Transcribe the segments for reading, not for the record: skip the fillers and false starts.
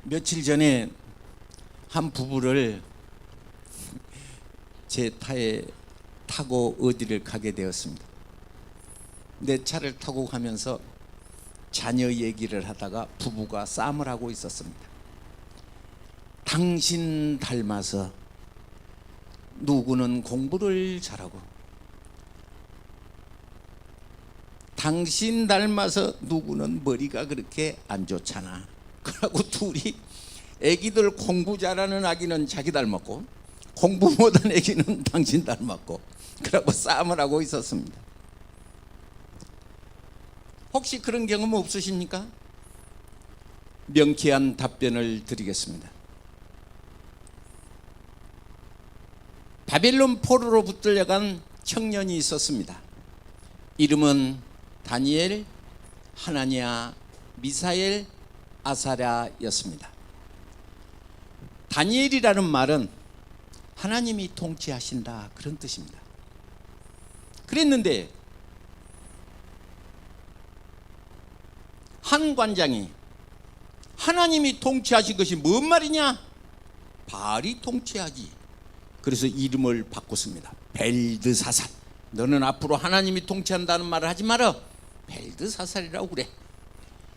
며칠 전에 한 부부를 제 차에 타고 어디를 가게 되었습니다. 내 차를 타고 가면서 자녀 얘기를 하다가 부부가 싸움을 하고 있었습니다. 당신 닮아서 누구는 공부를 잘하고, 당신 닮아서 누구는 머리가 그렇게 안 좋잖아. 그러고 둘이, 애기들 공부 잘하는 아기는 자기 닮았고 공부 못한 애기는 당신 닮았고, 그러고 싸움을 하고 있었습니다. 혹시 그런 경험 없으십니까? 명쾌한 답변을 드리겠습니다. 바벨론 포로로 붙들려간 청년이 있었습니다. 이름은 다니엘, 하나니아, 미사엘, 아사랴였습니다. 다니엘이라는 말은 하나님이 통치하신다, 그런 뜻입니다. 그랬는데 한 관장이 하나님이 통치하신 것이 뭔 말이냐? 바알이 통치하지. 그래서 이름을 바꿨습니다. 벨드사살. 너는 앞으로 하나님이 통치한다는 말을 하지 마라. 벨드사살이라고 그래.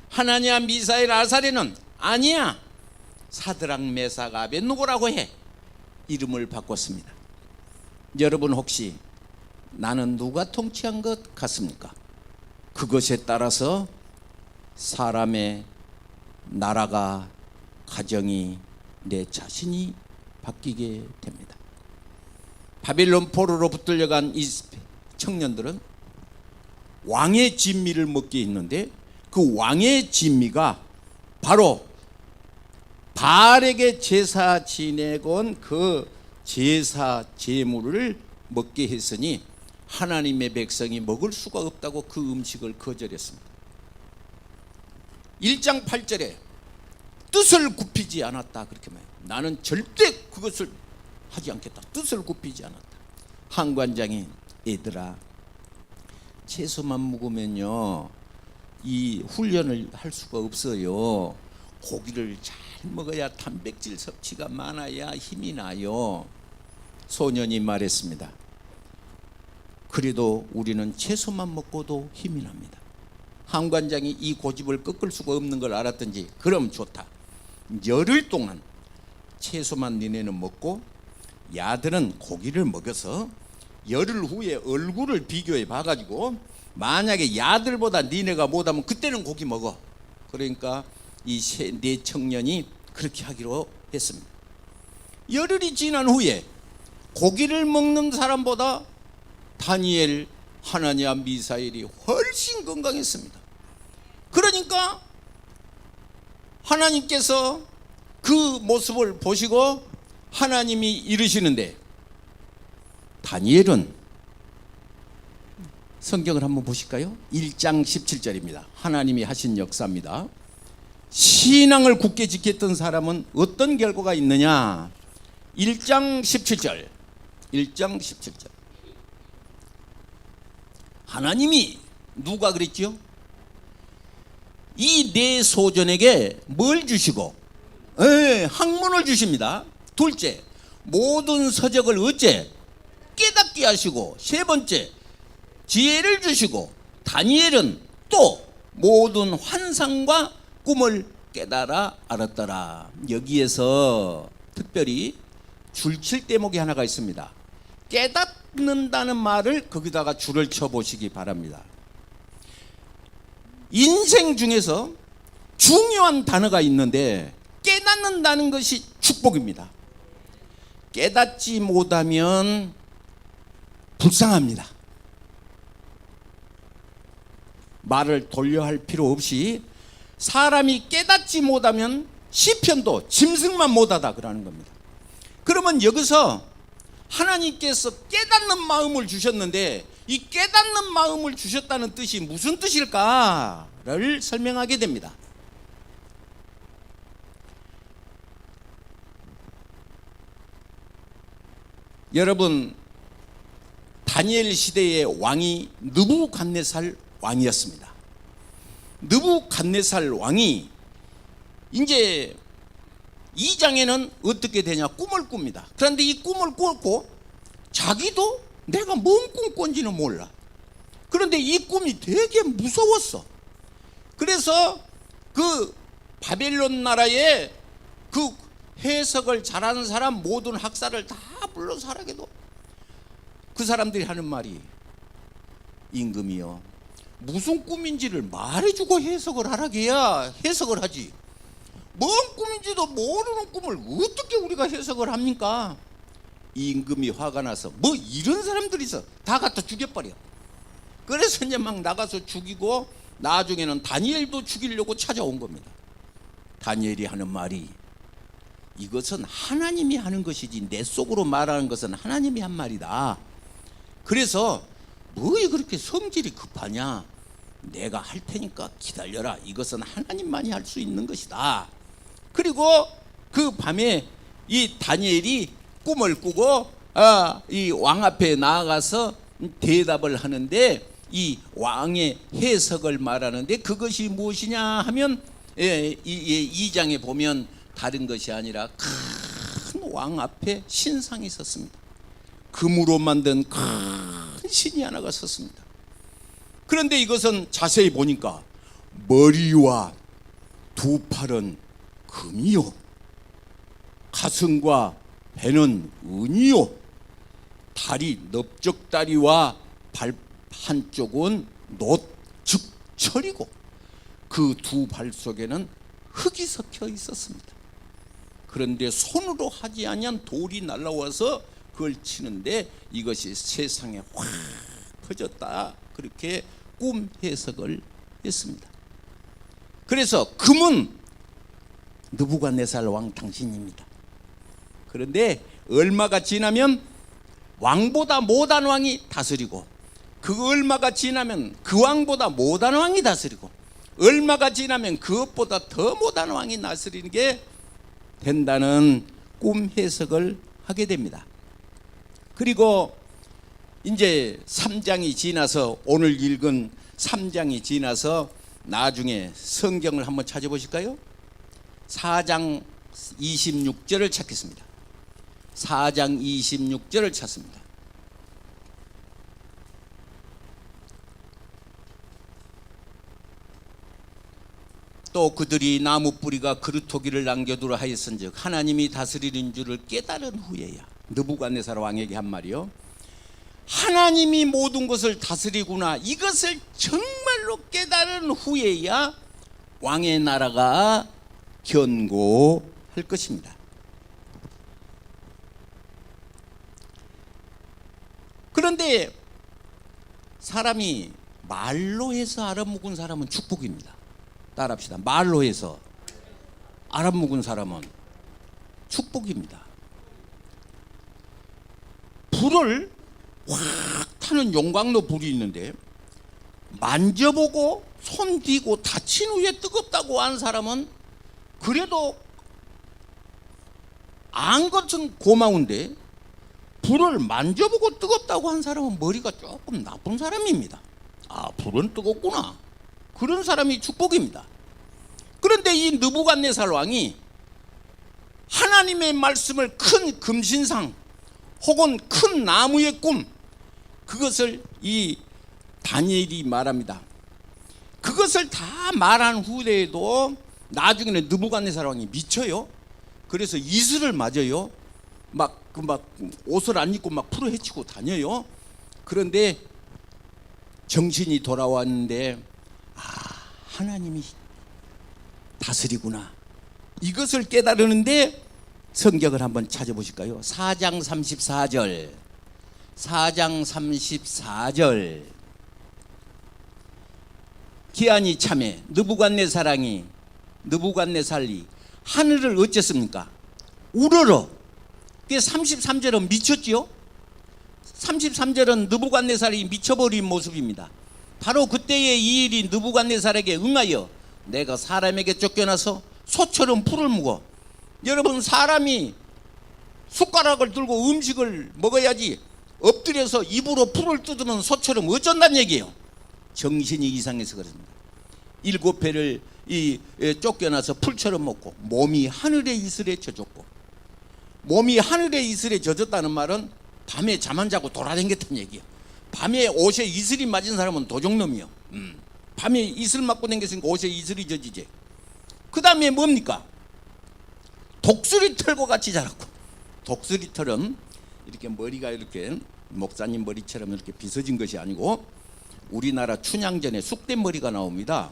하나니아, 미사엘, 아사랴는 아니야, 사드락, 메삭, 아벳느고라고 해. 이름을 바꿨습니다. 여러분 혹시 나는 누가 통치한 것 같습니까? 그것에 따라서 사람의, 나라가, 가정이, 내 자신이 바뀌게 됩니다. 바벨론 포로로 붙들려간 이 청년들은 왕의 진미를 먹게 했는데, 그 왕의 진미가 바로 바알에게 제사 지내건 그 제사 제물을 먹게 했으니 하나님의 백성이 먹을 수가 없다고 그 음식을 거절했습니다. 1장 8절에 뜻을 굽히지 않았다, 그렇게 말해요. 나는 절대 그것을 하지 않겠다. 뜻을 굽히지 않았다. 한 관장이, 얘들아, 채소만 먹으면요 이 훈련을 할 수가 없어요. 고기를 잘 먹어야 단백질 섭취가 많아야 힘이 나요. 소년이 말했습니다. 그래도 우리는 채소만 먹고도 힘이 납니다. 한 관장이 이 고집을 꺾을 수가 없는 걸 알았던지, 그럼 좋다, 열흘 동안 채소만 니네는 먹고 야들은 고기를 먹여서 열흘 후에 얼굴을 비교해 봐가지고 만약에 야들보다 니네가 못하면 그때는 고기 먹어. 그러니까 이 네 청년이 그렇게 하기로 했습니다. 열흘이 지난 후에 고기를 먹는 사람보다 다니엘, 하나니아, 미사엘이 훨씬 건강했습니다. 그러니까 하나님께서 그 모습을 보시고 하나님이 이르시는데, 다니엘은 성경을 한번 보실까요? 1장 17절입니다. 하나님이 하신 역사입니다. 신앙을 굳게 지켰던 사람은 어떤 결과가 있느냐? 1장 17절. 1장 17절. 하나님이 누가 그랬죠? 이 네 소전에게 뭘 주시고? 학문을 주십니다. 둘째, 모든 서적을 어째? 깨닫게 하시고, 세 번째, 지혜를 주시고, 다니엘은 또 모든 환상과 꿈을 깨달아 알았더라. 여기에서 특별히 줄칠 대목이 하나가 있습니다. 깨닫는다는 말을 거기다가 줄을 쳐보시기 바랍니다. 인생 중에서 중요한 단어가 있는데 깨닫는다는 것이 축복입니다. 깨닫지 못하면 불쌍합니다. 말을 돌려 할 필요 없이 사람이 깨닫지 못하면 시편도 짐승만 못하다 그러는 겁니다. 그러면 여기서 하나님께서 깨닫는 마음을 주셨는데, 이 깨닫는 마음을 주셨다는 뜻이 무슨 뜻일까를 설명하게 됩니다. 여러분, 다니엘 시대의 왕이 느부갓네살 왕이었습니다. 느부갓네살 왕이 이제 2장에는 어떻게 되냐? 꿈을 꿉니다. 그런데 이 꿈을 꿨고 자기도 내가 뭔 꿈 꾼지는 몰라. 그런데 이 꿈이 되게 무서웠어. 그래서 그 바벨론 나라에 그 해석을 잘하는 사람 모든 학사를 다 불러서 하라게도 그 사람들이 하는 말이, 임금이요, 무슨 꿈인지를 말해주고 해석을 하라게야 해석을 하지, 뭔 꿈인지도 모르는 꿈을 어떻게 우리가 해석을 합니까? 임금이 화가 나서 뭐 이런 사람들이 있어 다 갖다 죽여버려. 그래서 이제 막 나가서 죽이고 나중에는 다니엘도 죽이려고 찾아온 겁니다. 다니엘이 하는 말이, 이것은 하나님이 하는 것이지 내 속으로 말하는 것은 하나님이 한 말이다. 그래서 뭐이 그렇게 성질이 급하냐, 내가 할 테니까 기다려라. 이것은 하나님만이 할 수 있는 것이다. 그리고 그 밤에 이 다니엘이 꿈을 꾸고 이 왕 앞에 나아가서 대답을 하는데, 이 왕의 해석을 말하는데 그것이 무엇이냐 하면 2장에 보면 다른 것이 아니라 큰 왕 앞에 신상이 섰습니다. 금으로 만든 큰 신이 하나가 섰습니다. 그런데 이것은 자세히 보니까 머리와 두 팔은 금이요, 가슴과 배는 은이요, 다리 넓적다리와 발 한쪽은 놋, 즉 철이고 그 두 발 속에는 흙이 섞여 있었습니다. 그런데 손으로 하지 아니한 돌이 날라와서 그걸 치는데 이것이 세상에 확 퍼졌다. 그렇게 꿈 해석을 했습니다. 그래서 금은 느부갓네살 왕 당신입니다. 그런데 얼마가 지나면 왕보다 못한 왕이 다스리고, 그 얼마가 지나면 그 왕보다 못한 왕이 다스리고, 얼마가 지나면 그것보다 더 못한 왕이 다스리는 게 된다는 꿈 해석을 하게 됩니다. 그리고 이제 3장이 지나서, 오늘 읽은 3장이 지나서 나중에 성경을 한번 찾아보실까요? 4장 26절을 찾겠습니다. 4장 26절을 찾습니다. 또 그들이 나무 뿌리가 그루터기를 남겨두라 하였은즉 하나님이 다스리는 줄을 깨달은 후에야. 느부갓네살 왕에게 한 말이요, 하나님이 모든 것을 다스리구나, 이것을 정말로 깨달은 후에야 왕의 나라가 견고할 것입니다. 그런데 사람이 말로 해서 알아먹은 사람은 축복입니다. 따라합시다. 말로 해서 알아먹은 사람은 축복입니다. 불을 확 타는 용광로 불이 있는데 만져보고 손 뒤고 다친 후에 뜨겁다고 한 사람은 그래도 안 것은 고마운데, 불을 만져보고 뜨겁다고 한 사람은 머리가 조금 나쁜 사람입니다. 아, 불은 뜨겁구나. 그런 사람이 축복입니다. 그런데 이 느부갓네살 왕이 하나님의 말씀을 큰 금신상 혹은 큰 나무의 꿈, 그것을 이 다니엘이 말합니다. 그것을 다 말한 후에도 나중에는 느부갓네살 왕이 미쳐요. 그래서 이슬을 맞아요. 막 옷을 안 입고 막 풀어헤치고 다녀요. 그런데 정신이 돌아왔는데, 하나님이 다스리구나, 이것을 깨달으는데 성경을 한번 찾아보실까요? 4장 34절 4장 34절 기한이 참에 느부갓네살이 하늘을 어쨌습니까? 우러러. 33절은 미쳤지요. 33절은 느부갓네살이 미쳐버린 모습입니다. 바로 그때의 이 일이 느부갓네살에게 응하여 내가 사람에게 쫓겨나서 소처럼 풀을 묵어. 여러분, 사람이 숟가락을 들고 음식을 먹어야지 엎드려서 입으로 풀을 뜯으면 소처럼 어쩐다는 얘기예요. 정신이 이상해서 그렇습니다. 7회를 쫓겨나서 풀처럼 먹고 몸이 하늘의 이슬에 젖었고, 몸이 하늘의 이슬에 젖었다는 말은 밤에 잠 안 자고 돌아다녔다는 얘기야. 밤에 옷에 이슬이 맞은 사람은 도적놈이요. 밤에 이슬 맞고 다녔으니까 옷에 이슬이 젖이지. 그 다음에 뭡니까? 독수리 털과 같이 자랐고, 독수리 털은 이렇게 머리가 이렇게 목사님 머리처럼 이렇게 빗어진 것이 아니고 우리나라 춘향전에 쑥된 머리가 나옵니다.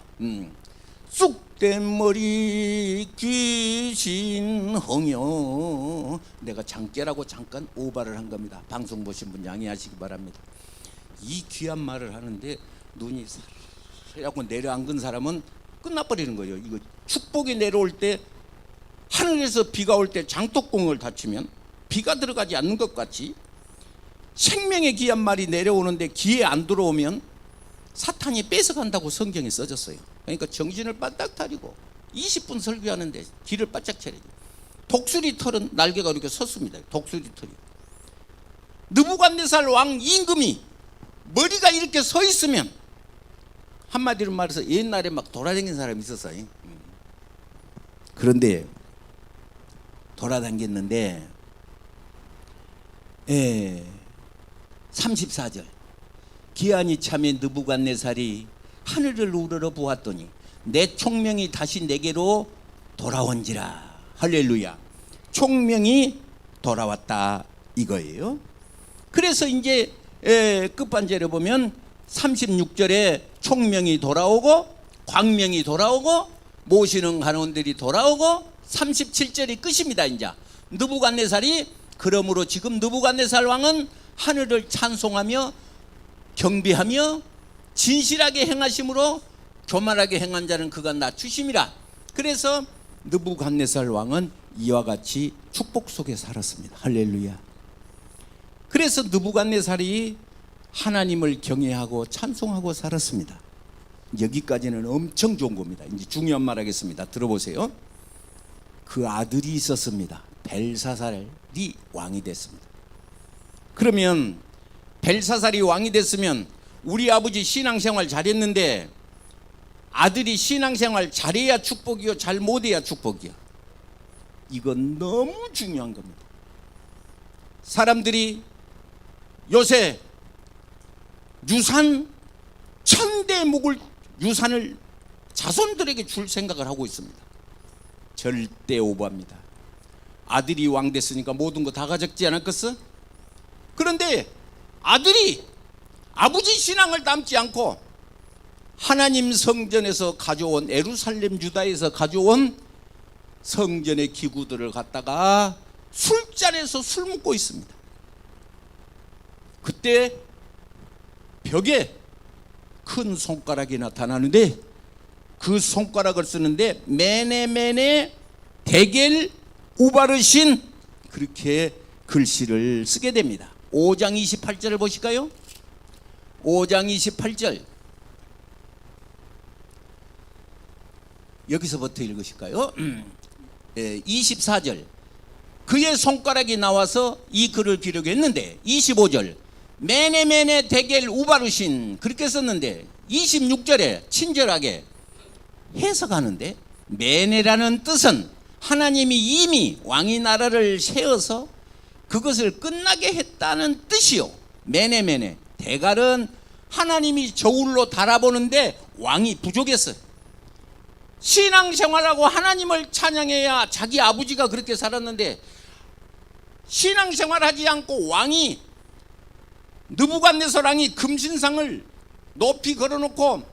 쑥된 머리 귀신 흥여. 내가 장깨라고 잠깐 오바를 한 겁니다. 방송 보신 분 양해하시기 바랍니다. 이 귀한 말을 하는데 눈이 살라고 내려앉은 사람은 끝나버리는 거예요. 이거 축복이 내려올 때, 하늘에서 비가 올 때 장독공을 다치면 비가 들어가지 않는 것 같이 생명의 귀한 말이 내려오는데 귀에 안 들어오면 사탄이 뺏어간다고 성경에 써졌어요. 그러니까 정신을 바짝 차리고 20분 설교하는데 귀를 바짝 차리고. 독수리 털은 날개가 이렇게 섰습니다. 독수리 털이. 느부갓네살 왕 임금이 머리가 이렇게 서 있으면, 한마디로 말해서 옛날에 막 돌아다니는 사람이 있었어요. 그런데 돌아다녔는데 34절 기한이 차면 느부갓네살이 하늘을 우러러 보았더니 내 총명이 다시 내게로 돌아온지라. 할렐루야. 총명이 돌아왔다 이거예요. 그래서 이제 끝반절에 보면 36절에 총명이 돌아오고 광명이 돌아오고 모시는 간원들이 돌아오고 37절이 끝입니다. 이제 느부갓네살이, 그러므로 지금 느부갓네살 왕은 하늘을 찬송하며 경배하며 진실하게 행하심으로 교만하게 행한 자는 그가 낮추심이라. 그래서 느부갓네살 왕은 이와 같이 축복 속에 살았습니다. 할렐루야. 그래서 느부갓네살이 하나님을 경외하고 찬송하고 살았습니다. 여기까지는 엄청 좋은 겁니다. 이제 중요한 말 하겠습니다. 들어보세요. 그 아들이 있었습니다. 벨사살이 왕이 됐습니다. 그러면 벨사살이 왕이 됐으면 우리 아버지 신앙생활 잘했는데 아들이 신앙생활 잘해야 축복이요, 잘 못해야 축복이요? 이건 너무 중요한 겁니다. 사람들이 요새 유산 1000대 묵을 유산을 자손들에게 줄 생각을 하고 있습니다. 절대 오버합니다. 아들이 왕 됐으니까 모든 거 다 가졌지 않았겠어? 그런데 아들이 아버지 신앙을 담지 않고 하나님 성전에서 가져온, 예루살렘 유다에서 가져온 성전의 기구들을 갖다가 술잔에서 술 먹고 있습니다. 그때 벽에 큰 손가락이 나타나는데 그 손가락을 쓰는데 메네 데겔 우바르신, 그렇게 글씨를 쓰게 됩니다. 5장 28절을 보실까요? 5장 28절 여기서부터 읽으실까요? 24절 그의 손가락이 나와서 이 글을 기록했는데, 25절 메네 데겔 우바르신 그렇게 썼는데 26절에 친절하게 해석하는데, 메네라는 뜻은 하나님이 이미 왕의 나라를 세워서 그것을 끝나게 했다는 뜻이요. 메네 데갈은 하나님이 저울로 달아보는데 왕이 부족했어요. 신앙생활하고 하나님을 찬양해야, 자기 아버지가 그렇게 살았는데 신앙생활하지 않고 왕이, 느부갓네살 왕이 금신상을 높이 걸어놓고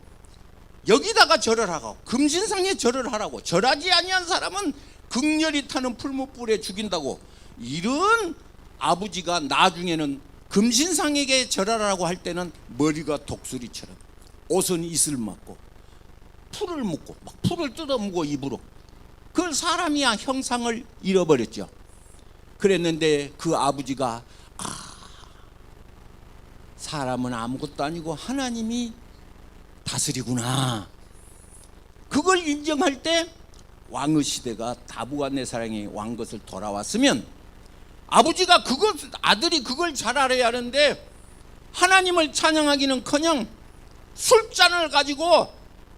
여기다가 절을 하고 금신상에 절을 하라고, 절하지 아니한 사람은 극렬히 타는 풀무불에 죽인다고, 이런 아버지가 나중에는 금신상에게 절하라고 할 때는 머리가 독수리처럼, 옷은 이슬 맞고 풀을 묶고 막 풀을 뜯어먹고 입으로, 그 사람이야 형상을 잃어버렸죠. 그랬는데 그 아버지가 사람은 아무것도 아니고 하나님이 다스리구나, 그걸 인정할 때 왕의 시대가 나부갓네살이 왕 것을 돌아왔으면, 아버지가 아들이 그걸 잘 알아야 하는데 하나님을 찬양하기는커녕 술잔을 가지고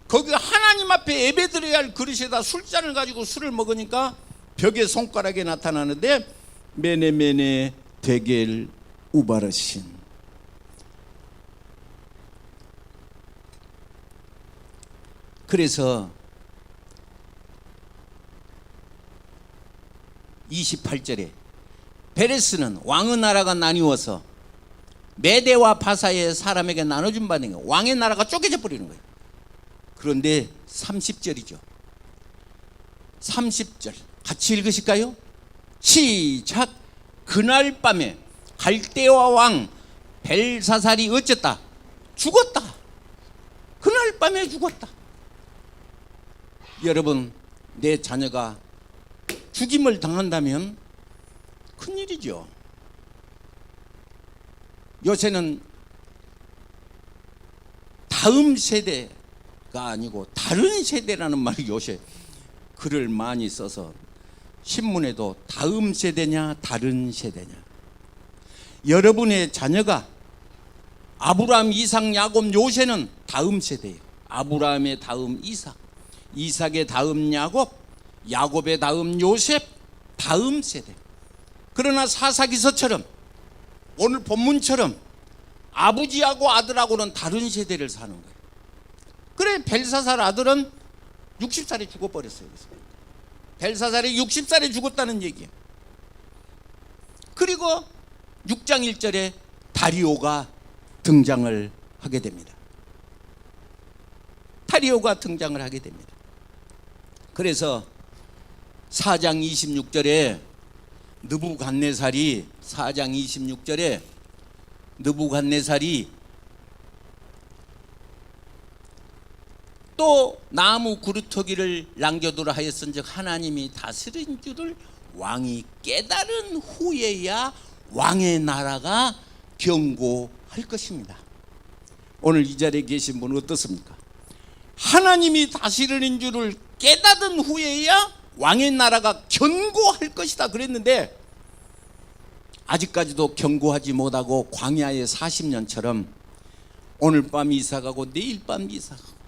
거기 하나님 앞에 예배드려야 할 그릇에다 술잔을 가지고 술을 먹으니까 벽에 손가락에 나타나는데 메네메네 데겔 우바르신. 그래서 28절에 베레스는 왕의 나라가 나뉘어서 메대와 바사의 사람에게 나눠준 바는 왕의 나라가 쪼개져 버리는 거예요. 그런데 30절이죠. 30절 같이 읽으실까요? 시작. 그날 밤에 갈대아 왕 벨사살이 어쨌다? 죽었다. 그날 밤에 죽었다. 여러분, 내 자녀가 죽임을 당한다면 큰일이죠. 요새는 다음 세대가 아니고 다른 세대라는 말이 요새 글을 많이 써서 신문에도 다음 세대냐 다른 세대냐. 여러분의 자녀가 아브라함, 이삭, 야곱, 요새는 다음 세대예요. 아브라함의 다음 이삭, 이삭의 다음 야곱, 야곱의 다음 요셉, 다음 세대. 그러나 사사기서처럼 오늘 본문처럼 아버지하고 아들하고는 다른 세대를 사는 거예요. 그래 벨사살 아들은 60살에 죽어버렸어요. 벨사살이 60살에 죽었다는 얘기예요. 그리고 6장 1절에 다리오가 등장을 하게 됩니다. 다리오가 등장을 하게 됩니다. 그래서 4장 26절에 느부갓네살이 4장 26절에 느부갓네살이 또 나무 그루터기를 남겨두라 하였은즉 하나님이 다스린 줄을 왕이 깨달은 후에야 왕의 나라가 견고할 것입니다. 오늘 이 자리에 계신 분은 어떻습니까? 하나님이 다스리는 줄을 깨닫은 후에야 왕의 나라가 견고할 것이다 그랬는데 아직까지도 견고하지 못하고 광야의 40년처럼 오늘 밤 이사가고 내일 밤 이사가고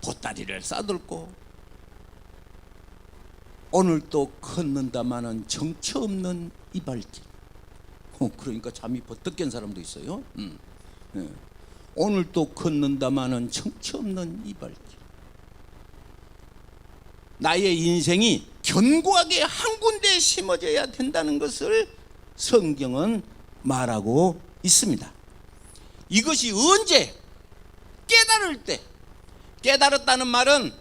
보따리를 싸들고 오늘 또 걷는다마는 정처 없는 이발길. 그러니까 잠이 버뜩 깬 사람도 있어요. 오늘 또 걷는다마는 정처 없는 이발길. 나의 인생이 견고하게 한 군데에 심어져야 된다는 것을 성경은 말하고 있습니다. 이것이 언제? 깨달을 때. 깨달았다는 말은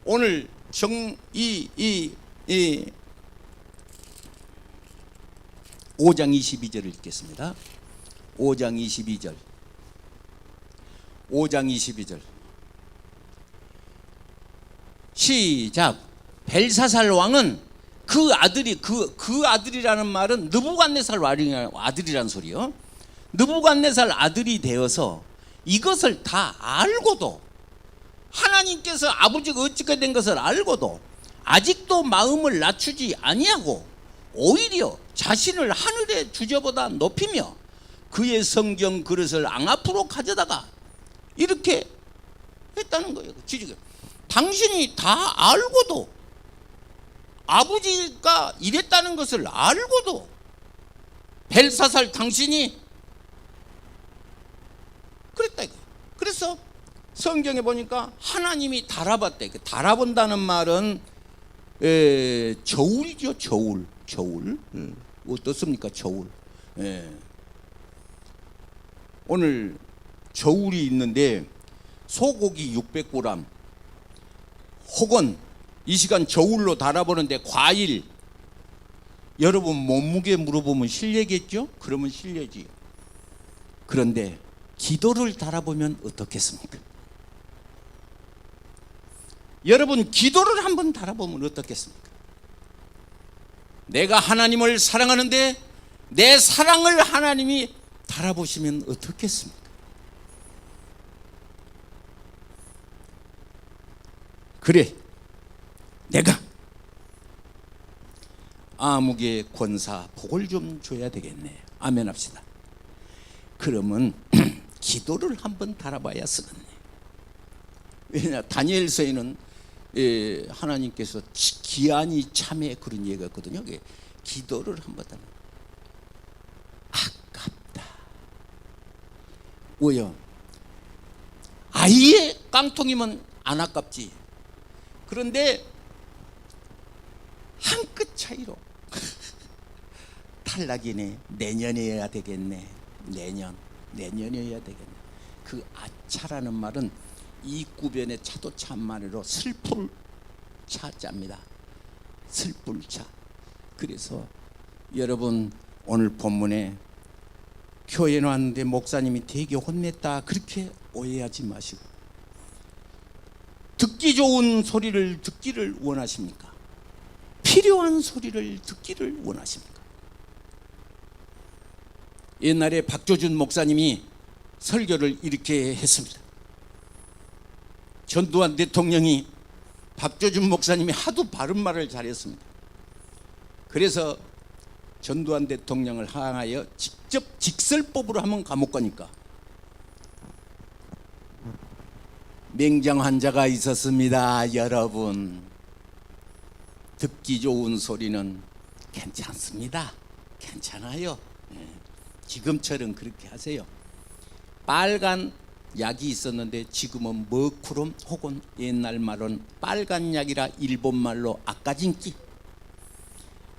오늘 5장 22절을 읽겠습니다. 5장 22절. 5장 22절. 시작. 벨사살 왕은 그 아들이 그 아들이라는 말은 느부갓네살 아들이라는 소리요. 느부갓네살 아들이 되어서 이것을 다 알고도 하나님께서 아버지가 어찌게 된 것을 알고도 아직도 마음을 낮추지 아니하고 오히려 자신을 하늘의 주저보다 높이며 그의 성경 그릇을 앙 앞으로 가져다가 이렇게 했다는 거예요. 당신이 다 알고도 아버지가 이랬다는 것을 알고도 벨사살 당신이 그랬다 이거. 그래서 성경에 보니까 하나님이 달아봤대. 달아본다는 말은 저울이죠. 저울. 어떻습니까? 저울. 오늘 저울이 있는데 소고기 600g 혹은 이 시간 저울로 달아보는데 과일, 여러분 몸무게 물어보면 실례겠죠? 그러면 실례지. 그런데 기도를 달아보면 어떻겠습니까? 여러분 기도를 한번 달아보면 어떻겠습니까? 내가 하나님을 사랑하는데 내 사랑을 하나님이 달아보시면 어떻겠습니까? 그래, 내가 아무개 권사 복을 좀 줘야 되겠네. 아멘 합시다. 그러면 기도를 한번 달아봐야 쓰겠네. 왜냐 다니엘서에는 하나님께서 기한이 참에 그런 얘기가 있거든요. 기도를 한번 하면 아깝다. 왜요? 아예 깡통이면 안 아깝지. 그런데 한 끗 차이로 탈락이네. 내년이어야 되겠네. 내년이어야 되겠네. 그 아차라는 말은 이 구변의 차도 참말로 슬플 차자입니다. 슬플 차. 그래서 여러분 오늘 본문에 교회에 왔는데 목사님이 되게 혼냈다 그렇게 오해하지 마시고, 듣기 좋은 소리를 듣기를 원하십니까? 필요한 소리를 듣기를 원하십니까? 옛날에 박조준 목사님이 설교를 이렇게 했습니다. 전두환 대통령이 박조준 목사님이 하도 바른 말을 잘했습니다. 그래서 전두환 대통령을 향하여 직접 직설법으로 하면 감옥 가니까 맹장 환자가 있었습니다. 여러분, 듣기 좋은 소리는 괜찮습니다. 괜찮아요. 지금처럼 그렇게 하세요. 빨간 약이 있었는데 지금은 머쿠름 혹은 옛날 말은 빨간 약이라 일본말로 아까진기.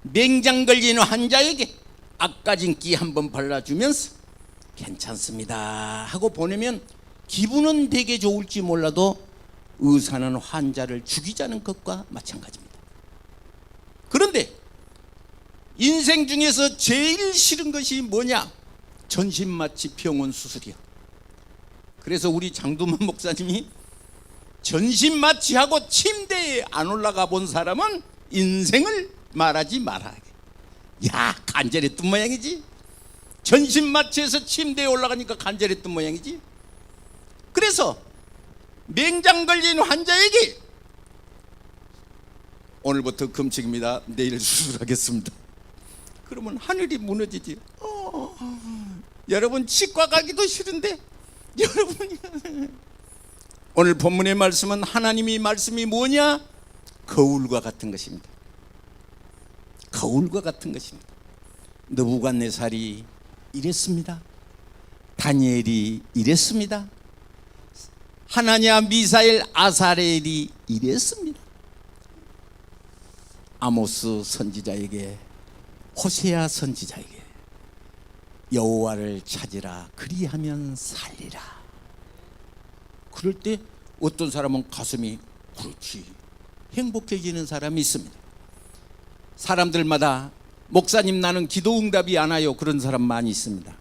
맹장 걸린 환자에게 아까진기 한번 발라주면서 괜찮습니다 하고 보내면 기분은 되게 좋을지 몰라도 의사는 환자를 죽이자는 것과 마찬가지입니다. 그런데 인생 중에서 제일 싫은 것이 뭐냐? 전신마취 병원 수술이야. 그래서 우리 장두만 목사님이 전신마취하고 침대에 안 올라가 본 사람은 인생을 말하지 말아야 돼. 야, 간절했던 모양이지. 전신마취해서 침대에 올라가니까 간절했던 모양이지. 그래서 맹장 걸린 환자에게 오늘부터 금칙입니다. 내일 수술하겠습니다. 그러면 하늘이 무너지지. 여러분 치과 가기도 싫은데 여러분이 오늘 본문의 말씀은 하나님의 말씀이 뭐냐? 거울과 같은 것입니다. 거울과 같은 것입니다. 느부갓네살이 이랬습니다. 다니엘이 이랬습니다. 하나냐, 미사엘, 아사렐이 이랬습니다. 아모스 선지자에게, 호세아 선지자에게 여호와를 찾으라 그리하면 살리라. 그럴 때 어떤 사람은 가슴이 그렇지 행복해지는 사람이 있습니다. 사람들마다 목사님 나는 기도응답이 안 와요 그런 사람 많이 있습니다.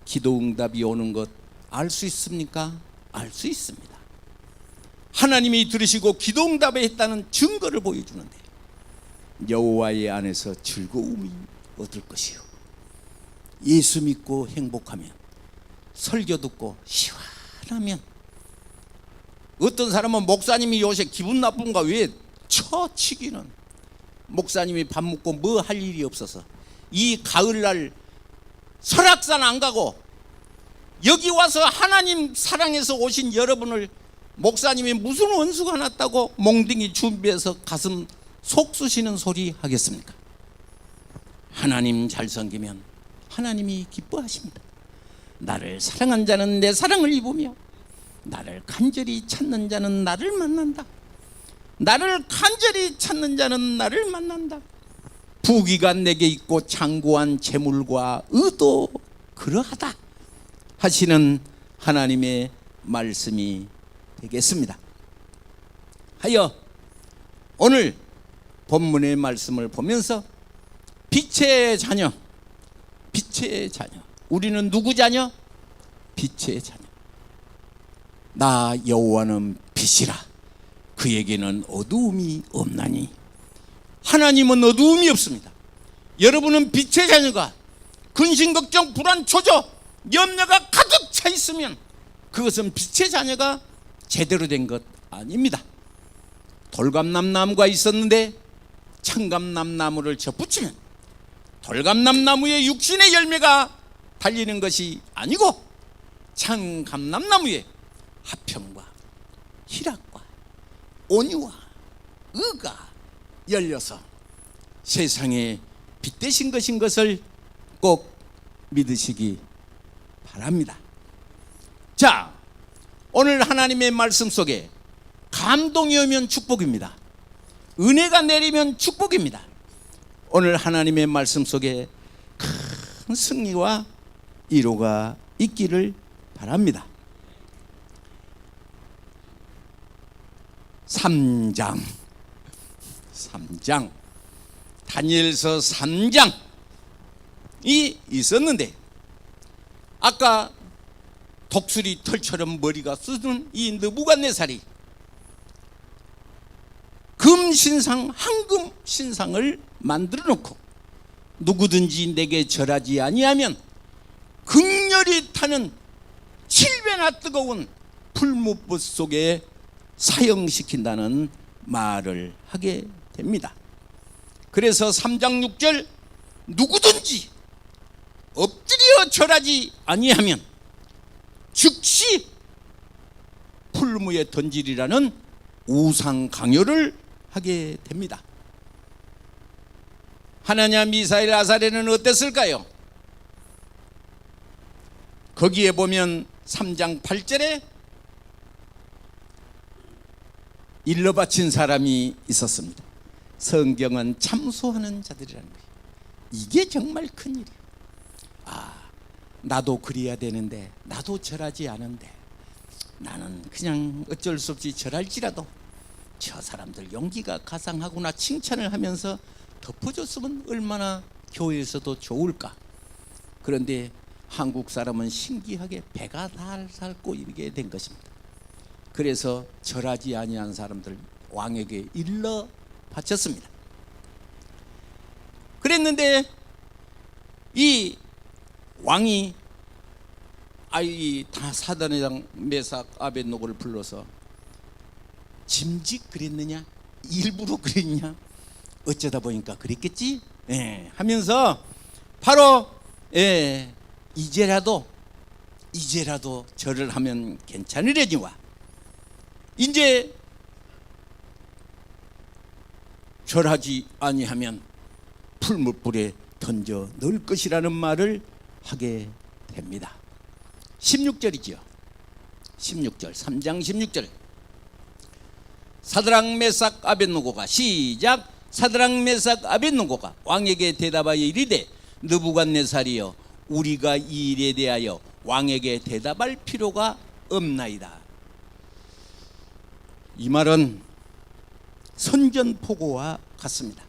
기도응답이 오는 것 알 수 있습니까? 알 수 있습니다. 하나님이 들으시고 기도응답에 했다는 증거를 보여주는데 여호와의 안에서 즐거움이 얻을 것이요, 예수 믿고 행복하면, 설교 듣고 시원하면. 어떤 사람은 목사님이 요새 기분 나쁜가 왜 쳐치기는, 목사님이 밥 먹고 뭐 할 일이 없어서 이 가을날 설악산 안 가고 여기 와서 하나님 사랑해서 오신 여러분을 목사님이 무슨 원수가 났다고 몽둥이 준비해서 가슴 속 쑤시는 소리 하겠습니까? 하나님 잘 섬기면 하나님이 기뻐하십니다. 나를 사랑한 자는 내 사랑을 입으며 나를 간절히 찾는 자는 나를 만난다. 나를 간절히 찾는 자는 나를 만난다. 부귀가 내게 있고 장구한 재물과 의도 그러하다 하시는 하나님의 말씀이 되겠습니다. 하여 오늘 본문의 말씀을 보면서 빛의 자녀, 빛의 자녀, 우리는 누구 자녀? 빛의 자녀. 나 여호와는 빛이라 그에게는 어두움이 없나니. 하나님은 어두움이 없습니다. 여러분은 빛의 자녀가 근심, 걱정, 불안, 초조, 염려가 가득 차 있으면 그것은 빛의 자녀가 제대로 된 것 아닙니다. 돌감남나무가 있었는데 청감남나무를 접붙이면 돌감남나무의 육신의 열매가 달리는 것이 아니고 청감남나무의 화평과 희락과 온유와 의가 열려서 세상에 빛 되신 것인 것을 꼭 믿으시기 바랍니다. 자, 오늘 하나님의 말씀 속에 감동이 오면 축복입니다. 은혜가 내리면 축복입니다. 오늘 하나님의 말씀 속에 큰 승리와 위로가 있기를 바랍니다. 3장 다니엘서 3장이 있었는데, 아까 독수리 털처럼 머리가 쏟은 이 느부갓네살이 금신상 황금 신상을 만들어 놓고 누구든지 내게 절하지 아니하면 극렬히 타는 7배나 뜨거운 풀무불 속에 사형시킨다는 말을 하게 됩니다. 그래서 3장 6절 누구든지 엎드려 절하지 아니하면 즉시 풀무에 던지리라는 우상 강요를 하게 됩니다. 하나냐, 미사엘, 아사레는 어땠을까요? 거기에 보면 3장 8절에 일러 바친 사람이 있었습니다. 성경은 참소하는 자들이라는 거예요. 이게 정말 큰일이에요. 나도 그래야 되는데, 나도 절하지 않은데, 나는 그냥 어쩔 수 없이 절할지라도 저 사람들 용기가 가상하구나 칭찬을 하면서 덮어줬으면 얼마나 교회에서도 좋을까. 그런데 한국 사람은 신기하게 배가 살살고 이르게 된 것입니다. 그래서 절하지 아니한 사람들 왕에게 일러 바쳤습니다. 그랬는데 이 왕이 다 사단회장 메삭 아벳노고를 불러서 짐짓 그랬느냐, 일부러 그랬냐, 어쩌다 보니까 그랬겠지, 하면서 바로 이제라도 절을 하면 괜찮으려니와 이제 절하지 아니하면 풀무불에 던져 넣을 것이라는 말을 하게 됩니다. 16절이죠. 16절, 3장 16절. 사드락 메삭 아벳노고가 시작. 사드락 메삭 아벳노고가 왕에게 대답하여 이르되 느부갓네살이여, 우리가 이 일에 대하여 왕에게 대답할 필요가 없나이다. 이 말은 선전포고와 같습니다.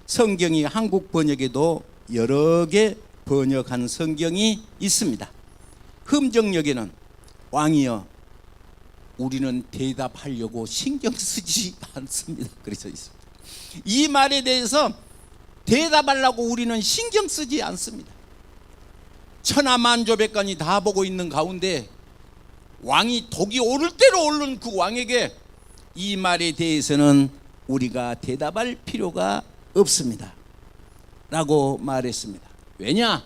성경이 한국 번역에도 여러 개 번역한 성경이 있습니다. 흠정역에는 왕이여, 우리는 대답하려고 신경 쓰지 않습니다. 그래서 있습니다. 이 말에 대해서 대답하려고 우리는 신경 쓰지 않습니다. 천하만조백관이 다 보고 있는 가운데 왕이 독이 오를 대로 오른 그 왕에게 이 말에 대해서는 우리가 대답할 필요가 없습니다 라고 말했습니다. 왜냐?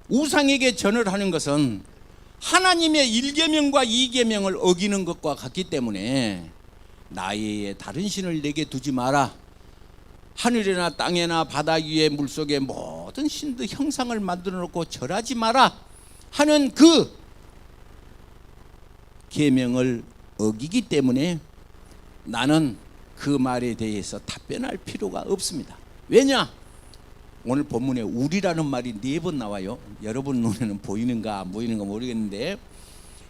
우상에게 전을 하는 것은 하나님의 1계명과 2계명을 어기는 것과 같기 때문에 나의 다른 신을 내게 두지 마라, 하늘이나 땅에나 바다 위에 물속에 모든 신들 형상을 만들어 놓고 절하지 마라 하는 그 계명을 어기기 때문에 나는 그 말에 대해서 답변할 필요가 없습니다. 왜냐? 오늘 본문에 우리라는 말이 4번 나와요. 여러분 눈에는 보이는가 안 보이는가 모르겠는데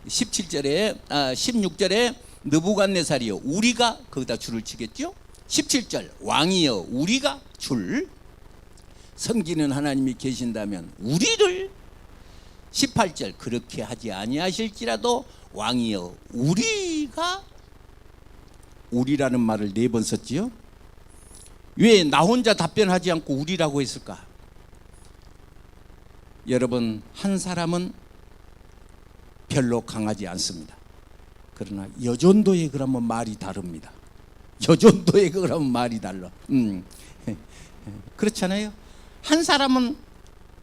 16절에 느부갓네살이여, 우리가 거기다 줄을 치겠죠. 17절 왕이여, 우리가 줄, 섬기는 하나님이 계신다면 우리를, 18절 그렇게 하지 아니하실지라도 왕이여, 우리라는 말을 4번 썼지요. 왜 나 혼자 답변하지 않고 우리라고 했을까? 여러분, 한 사람은 별로 강하지 않습니다. 그러나 여전도에 그러면 말이 다릅니다. 여전도에 그러면 말이 달라. 그렇잖아요. 한 사람은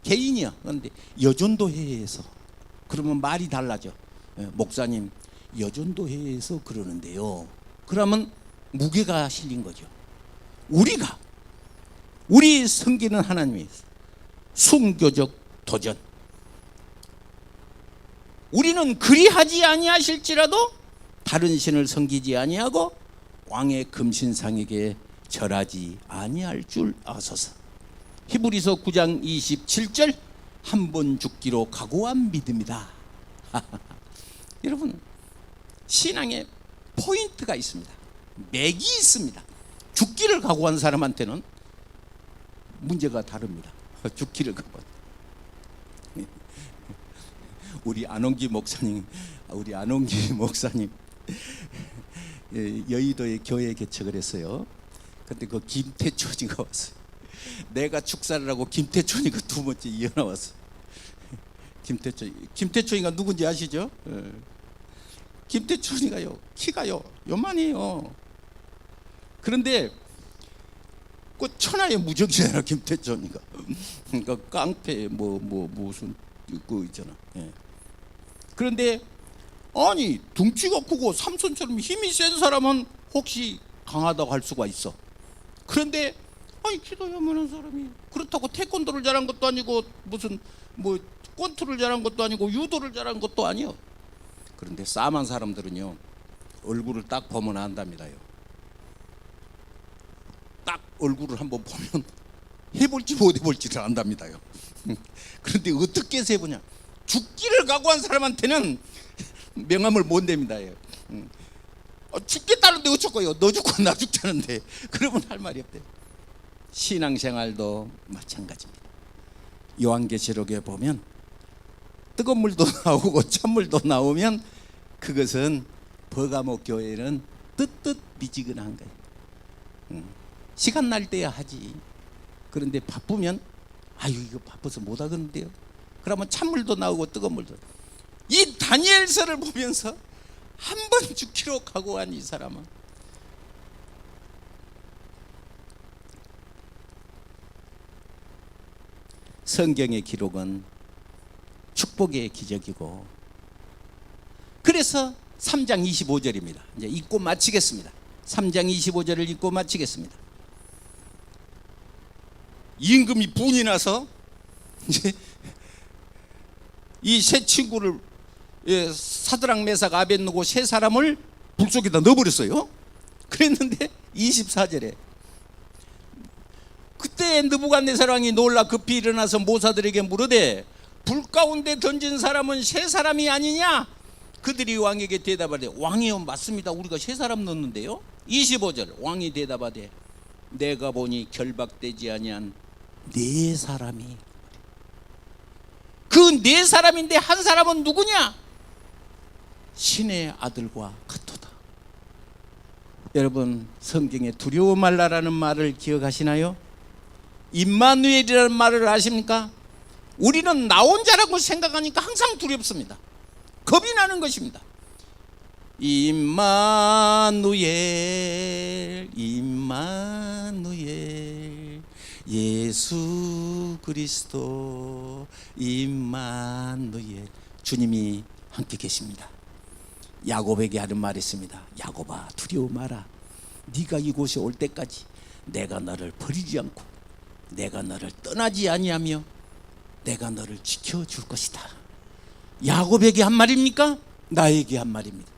개인이야. 그런데 여전도회에서 그러면 말이 달라져. 목사님, 여전도해에서 그러는데요. 그러면 무게가 실린 거죠. 우리 섬기는 하나님이 순교적 도전. 우리는 그리하지 아니하실지라도 다른 신을 섬기지 아니하고 왕의 금신상에게 절하지 아니할 줄 아소서. 히브리서 9장 27절 한 번 죽기로 각오한 믿음이다. 여러분, 신앙에 포인트가 있습니다. 맥이 있습니다. 죽기를 각오한 사람한테는 문제가 다릅니다. 죽기를 각오한. 우리 안홍기 목사님 여의도에 교회 개척을 했어요. 근데 그 김태촌이가 왔어요. 내가 축사를 하고 김태촌이가 두 번째 이어나왔어요. 김태촌이가 누군지 아시죠? 김태촌이가요, 키가요 요만해요. 그런데 그 천하의 무적이잖아, 김태촌이가. 그러니까 깡패 무슨 그 있잖아. 예. 그런데 아니 둥치가 크고 삼손처럼 힘이 센 사람은 혹시 강하다고 할 수가 있어. 그런데 아니 키도 요만한 사람이 그렇다고 태권도를 잘한 것도 아니고 무슨 권투를 잘한 것도 아니고 유도를 잘한 것도 아니요. 그런데 싸만 사람들은요 얼굴을 딱 보면 안답니다요. 딱 얼굴을 한번 보면 해볼지 못 해볼지를 안답니다요. 그런데 어떻게 해서 해보냐? 죽기를 각오한 사람한테는 명함을 못 냅니다. 죽겠다는데 어쩌고요? 너 죽고 나 죽자는데 그러면 할 말이 없대요. 신앙생활도 마찬가지입니다. 요한계시록에 보면 뜨거운 물도 나오고 찬물도 나오면 그것은 버가모 교회는 뜨뜻 미지근한 거예요. 시간 날 때야 하지. 그런데 바쁘면 아유 이거 바빠서 못 하겠는데요. 그러면 찬물도 나오고 뜨거운 물도. 이 다니엘서를 보면서 한 번 죽기로 각오한 이 사람은 성경의 기록은 축복의 기적이고, 그래서 3장 25절입니다. 이제 읽고 마치겠습니다. 3장 25절을 읽고 마치겠습니다. 임금이 분이 나서 이제 이 세 친구를 사드락 메삭 아벳느고 세 사람을 불 속에다 넣어버렸어요. 그랬는데 24절에 그때 느부갓네살 왕이 놀라 급히 일어나서 모사들에게 물으되 불 가운데 던진 사람은 세 사람이 아니냐? 그들이 왕에게 대답하되 왕이여 맞습니다. 우리가 세 사람 넣었는데요. 25절 왕이 대답하되 내가 보니 결박되지 아니한 네 사람이, 그 네 사람인데 한 사람은 누구냐? 신의 아들과 같도다. 여러분, 성경에 두려워 말라라는 말을 기억하시나요? 임마누엘이라는 말을 아십니까? 우리는 나 혼자라고 생각하니까 항상 두렵습니다. 겁이 나는 것입니다. 임마누엘 임마누엘 예수 그리스도 임마누엘, 주님이 함께 계십니다. 야곱에게 하는 말이 있습니다. 야곱아 두려워 마라. 네가 이곳에 올 때까지 내가 너를 버리지 않고 내가 너를 떠나지 아니하며 내가 너를 지켜줄 것이다. 야곱에게 한 말입니까? 나에게 한 말입니다.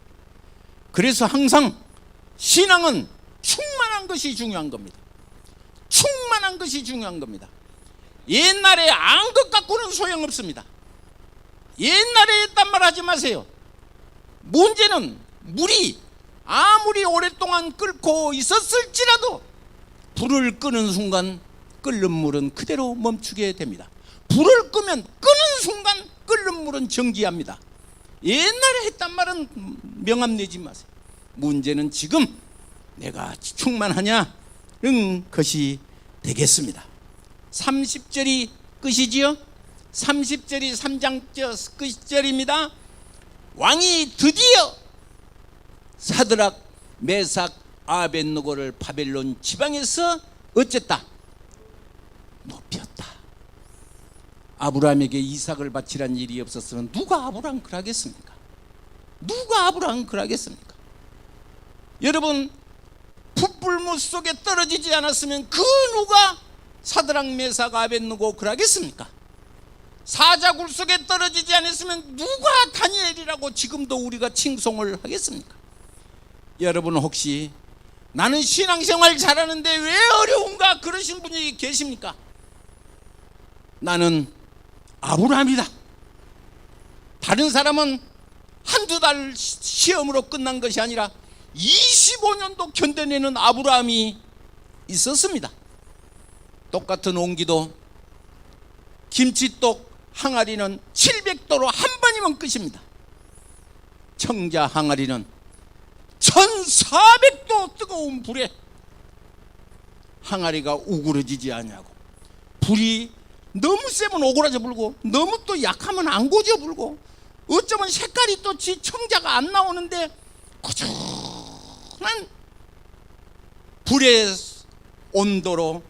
그래서 항상 신앙은 충만한 것이 중요한 겁니다. 충만한 것이 중요한 겁니다. 옛날에 안 것 갖고는 소용없습니다. 옛날에 했단 말 하지 마세요. 문제는 물이 아무리 오랫동안 끓고 있었을지라도 불을 끄는 순간 끓는 물은 그대로 멈추게 됩니다. 불을 끄면 끄는 순간 끓는 물은 정지합니다. 옛날에 했단 말은 명함 내지 마세요. 문제는 지금 내가 충만하냐? 응, 것이 되겠습니다. 30절이 끝이지요. 30절이 3장 끝절입니다. 왕이 드디어 사드락 메삭 아벳느고를 바벨론 지방에서 어쨌다? 높였다. 아브라함에게 이삭을 바치란 일이 없었으면 누가 아브라함 그러겠습니까? 누가 아브라함 그러겠습니까? 여러분, 풋불무 속에 떨어지지 않았으면 그 누가 사드락 메삭 아벳느고 그러겠습니까? 사자굴 속에 떨어지지 않았으면 누가 다니엘이라고 지금도 우리가 칭송을 하겠습니까? 여러분, 혹시 나는 신앙생활 잘하는데 왜 어려운가 그러신 분이 계십니까? 나는 아브라함이다. 다른 사람은 한두 달 시험으로 끝난 것이 아니라 25년도 견뎌내는 아브라함이 있었습니다. 똑같은 온기도 김치떡 항아리는 700도로 한 번이면 끝입니다. 청자 항아리는 1400도 뜨거운 불에 항아리가 우그러지지 아니하고, 불이 너무 세면 오그라져 불고 너무 또 약하면 안 고져 불고, 어쩌면 색깔이 또 청자가 안 나오는데 고준한 불의 온도로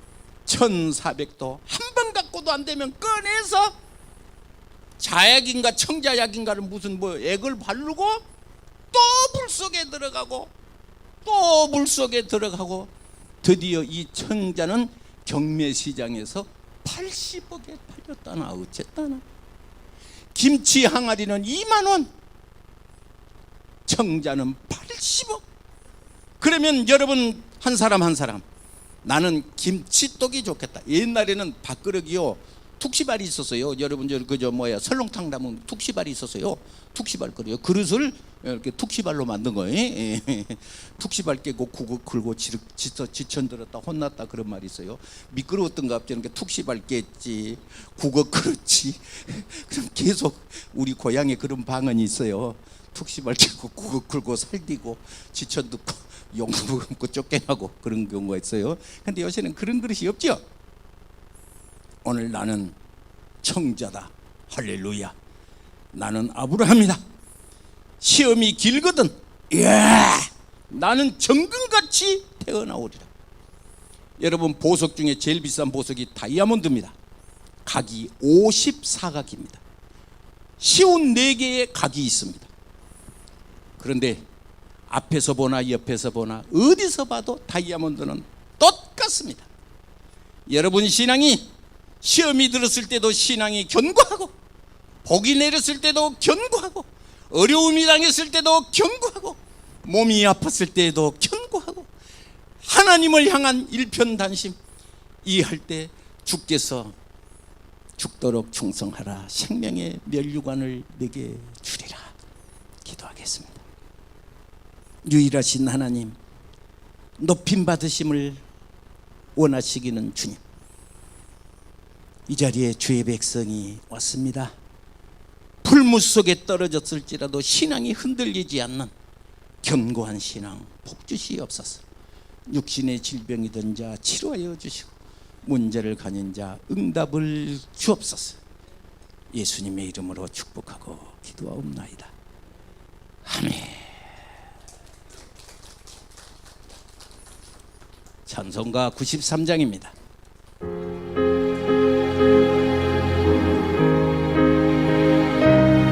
1400도 한 번 갖고도 안 되면 꺼내서 자약인가 청자약인가를 무슨 액을 바르고 또 물속에 들어가고 또 물속에 들어가고, 드디어 이 청자는 경매시장에서 80억에 팔렸다나 어쨌다나. 김치 항아리는 2만원, 청자는 80억. 그러면 여러분, 한 사람 한 사람, 나는 김치떡이 좋겠다. 옛날에는 밥그릇이요 툭시발이 있었어요. 여러분, 설렁탕 담은 툭시발이 있었어요. 툭시발 그래요. 그릇을 이렇게 툭시발로 만든 거예요. 툭시발 깨고 국을 걸고 지천 들었다 혼났다 그런 말이 있어요. 미끄러웠던가 갑자기 툭시발 깼지, 국어 그렇지. 그럼 계속 우리 고향에 그런 방언이 있어요. 툭시발 깨고 국어 걸고 살디고 지천 듣고 용구 굶고 쫓겨나고 그런 경우가 있어요. 근데 요새는 그런 그릇이 없죠. 오늘 나는 청자다. 할렐루야. 나는 아브라함이다. 시험이 길거든. 나는 정금같이 태어나오리라. 여러분, 보석 중에 제일 비싼 보석이 다이아몬드입니다. 각이 54각입니다. 쉬운 4개의 각이 있습니다. 그런데 앞에서 보나 옆에서 보나 어디서 봐도 다이아몬드는 똑같습니다. 여러분, 신앙이 시험이 들었을 때도 신앙이 견고하고, 복이 내렸을 때도 견고하고, 어려움이 당했을 때도 견고하고, 몸이 아팠을 때도 견고하고, 하나님을 향한 일편단심 이할 때 주께서 죽도록 충성하라, 생명의 면류관을 내게 주리라. 기도하겠습니다. 유일하신 하나님, 높임 받으심을 원하시기는 주님, 이 자리에 주의 백성이 왔습니다. 풀무 속에 떨어졌을지라도 신앙이 흔들리지 않는 견고한 신앙 복 주시옵소서. 육신의 질병이든 자 치료하여 주시고, 문제를 가진 자 응답을 주옵소서. 예수님의 이름으로 축복하고 기도하옵나이다. 아멘. 찬송가 93장입니다.